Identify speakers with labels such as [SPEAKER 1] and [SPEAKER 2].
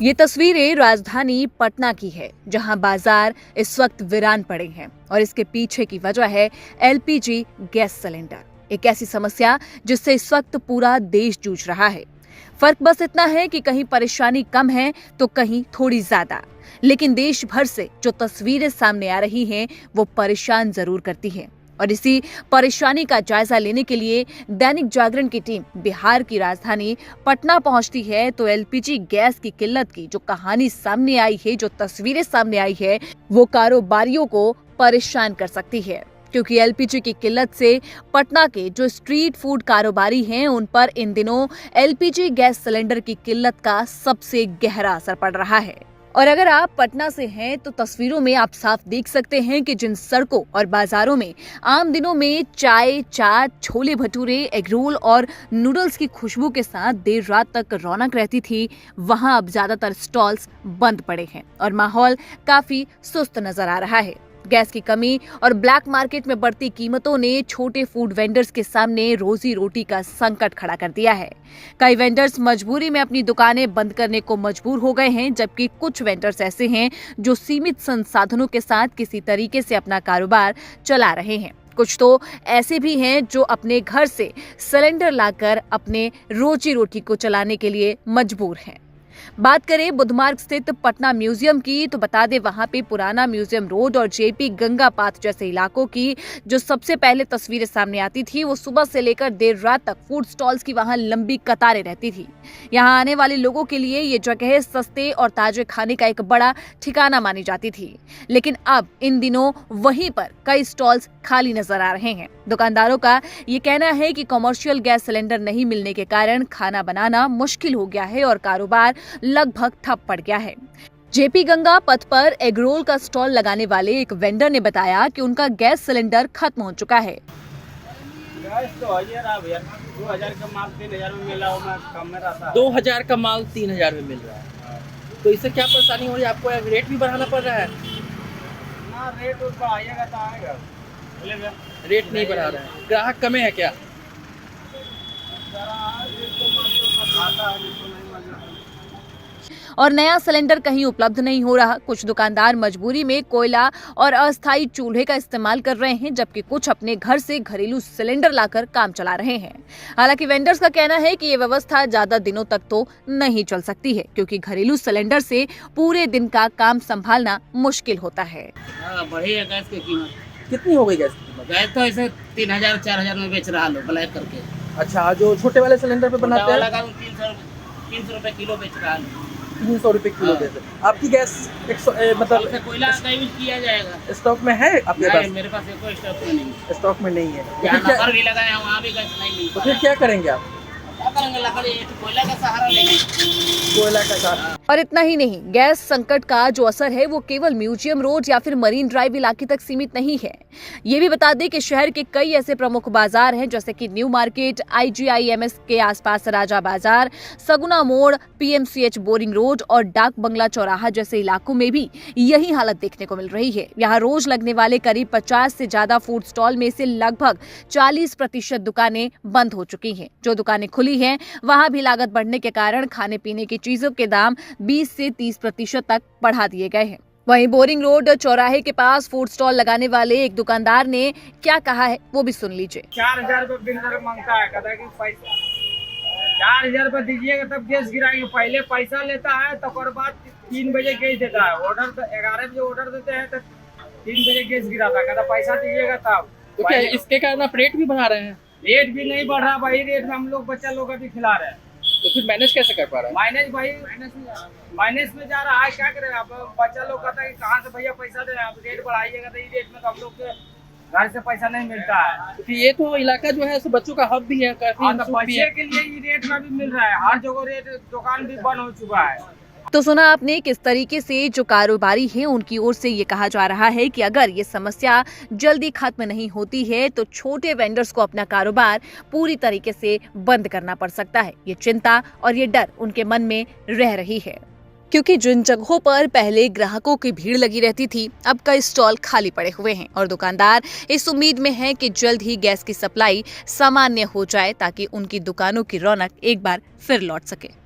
[SPEAKER 1] ये तस्वीरें राजधानी पटना की है, जहां बाजार इस वक्त वीरान पड़े हैं और इसके पीछे की वजह है एलपीजी गैस सिलेंडर, एक ऐसी समस्या जिससे इस वक्त पूरा देश जूझ रहा है। फर्क बस इतना है कि कहीं परेशानी कम है तो कहीं थोड़ी ज्यादा, लेकिन देश भर से जो तस्वीरें सामने आ रही हैं वो परेशान जरूर करती हैं। और इसी परेशानी का जायजा लेने के लिए दैनिक जागरण की टीम बिहार की राजधानी पटना पहुंचती है तो एलपीजी गैस की किल्लत की जो कहानी सामने आई है, जो तस्वीरें सामने आई है, वो कारोबारियों को परेशान कर सकती है। क्योंकि एलपीजी की किल्लत से पटना के जो स्ट्रीट फूड कारोबारी हैं उन पर इन दिनों एलपीजी गैस सिलेंडर की किल्लत का सबसे गहरा असर पड़ रहा है। और अगर आप पटना से हैं तो तस्वीरों में आप साफ देख सकते हैं कि जिन सड़कों और बाजारों में आम दिनों में चाय, चाट, छोले भटूरे, एग रोल और नूडल्स की खुशबू के साथ देर रात तक रौनक रहती थी, वहां अब ज्यादातर स्टॉल्स बंद पड़े हैं और माहौल काफी सुस्त नजर आ रहा है। गैस की कमी और ब्लैक मार्केट में बढ़ती कीमतों ने छोटे फूड वेंडर्स के सामने रोजी रोटी का संकट खड़ा कर दिया है। कई वेंडर्स मजबूरी में अपनी दुकानें बंद करने को मजबूर हो गए हैं, जबकि कुछ वेंडर्स ऐसे हैं जो सीमित संसाधनों के साथ किसी तरीके से अपना कारोबार चला रहे हैं। कुछ तो ऐसे भी हैं जो अपने घर से सिलेंडर लाकर अपने रोजी रोटी को चलाने के लिए मजबूर हैं। बात करें बुधमार्ग स्थित पटना म्यूजियम की तो बता दें वहां पे पुराना म्यूजियम रोड और जेपी गंगा पाथ जैसे इलाकों की जो सबसे पहले तस्वीरें सामने आती थी वो सुबह से लेकर देर रात तक फूड स्टॉल्स की वहां लंबी कतारें रहती थी। यहां आने वाले लोगों के लिए ये जगह सस्ते और ताजे खाने का एक बड़ा ठिकाना मानी जाती थी, लेकिन अब इन दिनों वहीं पर कई स्टॉल्स खाली नजर आ रहे हैं। दुकानदारों का ये कहना है कि कमर्शियल गैस सिलेंडर नहीं मिलने के कारण खाना बनाना मुश्किल हो गया है और कारोबार लगभग ठप पड़ गया है। जेपी गंगा पथ पर एग रोल का स्टॉल लगाने वाले एक वेंडर ने बताया कि उनका गैस सिलेंडर खत्म हो चुका है।
[SPEAKER 2] गैस तो 2000 का माल 3000 में मिला, कम में रहता
[SPEAKER 3] 2000 का माल 3000 में मिल रहा है, तो इससे क्या परेशानी हो रही है आपको? रेट भी बढ़ाना पड़ रहा है
[SPEAKER 2] ना, रेट बढ़ाइएगा तो आएगा,
[SPEAKER 3] रेट नहीं बढ़ा रहे हैं, ग्राहक कमे है क्या?
[SPEAKER 1] और नया सिलेंडर कहीं उपलब्ध नहीं हो रहा। कुछ दुकानदार मजबूरी में कोयला और अस्थायी चूल्हे का इस्तेमाल कर रहे हैं, जबकि कुछ अपने घर से घरेलू सिलेंडर लाकर काम चला रहे हैं। हालांकि वेंडर्स का कहना है कि ये व्यवस्था ज्यादा दिनों तक तो नहीं चल सकती है, क्योंकि घरेलू सिलेंडर से पूरे दिन का काम संभालना मुश्किल होता है।
[SPEAKER 2] बढ़ी है गैस की कीमत।
[SPEAKER 3] कितनी हो गई गैस की कीमत?
[SPEAKER 2] गैस तो ऐसे 3000-4000 में बेच रहा लो ब्लैक करके।
[SPEAKER 3] अच्छा, जो छोटे वाले सिलेंडर पे बनाते हैं
[SPEAKER 2] 300 रुपए किलो बेच रहा है।
[SPEAKER 3] 300 रुपए किलो देते हैं। आपकी गैस मतलब
[SPEAKER 2] कोयला का यूज किया जाएगा।
[SPEAKER 3] स्टॉक में है आपके पास?
[SPEAKER 2] मेरे पास कोई स्टॉक में नहीं।
[SPEAKER 3] स्टॉक में नहीं है, तो
[SPEAKER 2] यहाँ
[SPEAKER 3] फिर क्या,
[SPEAKER 2] नंबर भी लगाए हैं, वहाँ भी गैस नहीं मिलता।
[SPEAKER 3] तो फिर क्या करेंगे आप?
[SPEAKER 2] क्या करेंगे? लकड़ी कोयला का सहारा लेंगे।
[SPEAKER 3] कोयला का साथ।
[SPEAKER 1] और इतना ही नहीं, गैस संकट का जो असर है वो केवल म्यूजियम रोड या फिर मरीन ड्राइव इलाके तक सीमित नहीं है। ये भी बता दें कि शहर के कई ऐसे प्रमुख बाजार हैं जैसे कि न्यू मार्केट, IGIMS के आसपास राजा बाजार, सगुना मोड़, PMCH बोरिंग रोड और डाक बंगला चौराहा जैसे इलाकों में भी यही हालत देखने को मिल रही है। यहाँ रोज लगने वाले करीब 50 से ज्यादा फूड स्टॉल में से लगभग 40% दुकानें बंद हो चुकी हैं। जो दुकानें खुली हैं वहां भी लागत बढ़ने के कारण खाने पीने की चीजों के दाम 20 से 30% तक बढ़ा दिए गए हैं। वहीं बोरिंग रोड चौराहे के पास फूड स्टॉल लगाने वाले एक दुकानदार ने क्या कहा है वो भी सुन लीजिए।
[SPEAKER 2] 4000 रुपए बिल्डर मांगता है, कहता है कि पैसा 4000 रुपए दीजिएगा तब गैस गिराएंगे। पहले पैसा लेता है तो और बाद 3 बजे गैस देता है। ऑर्डर तो 11 बजे ऑर्डर देते हैं तो 3 बजे गैस गिराता है, कहता पैसा दीजिएगा तब।
[SPEAKER 3] तो क्या इसके कारण आप रेट भी बढ़ा रहे हैं?
[SPEAKER 2] रेट भी नहीं बढ़ रहा भाई, रेट में हम लोग बच्चा लोग अभी खिला रहे हैं।
[SPEAKER 3] तो फिर मैनेज कैसे कर पा रहे हैं?
[SPEAKER 2] माइनस में जा रहा है, क्या करें? अब बच्चा लोग कहता है कि कहाँ से भैया पैसा दे, आप रेट बढ़ाइएगा तो ये रेट में तो हम लोग के घर से पैसा नहीं मिलता है।
[SPEAKER 3] तो ये तो इलाका जो है सो बच्चों का हब भी है, काफी
[SPEAKER 2] तो
[SPEAKER 3] भी
[SPEAKER 2] बच्चे
[SPEAKER 3] है।
[SPEAKER 2] के लिए ये रेट में भी मिल रहा है, हर जगह रेट, दुकान भी बंद हो चुका है।
[SPEAKER 1] तो सुना आपने किस तरीके से जो कारोबारी हैं उनकी ओर से ये कहा जा रहा है कि अगर ये समस्या जल्दी खत्म नहीं होती है तो छोटे वेंडर्स को अपना कारोबार पूरी तरीके से बंद करना पड़ सकता है। ये चिंता और ये डर उनके मन में रह रही है, क्योंकि जिन जगहों पर पहले ग्राहकों की भीड़ लगी रहती थी अब कई स्टॉल खाली पड़े हुए हैं और दुकानदार इस उम्मीद में हैं कि जल्द ही गैस की सप्लाई सामान्य हो जाए ताकि उनकी दुकानों की रौनक एक बार फिर लौट सके।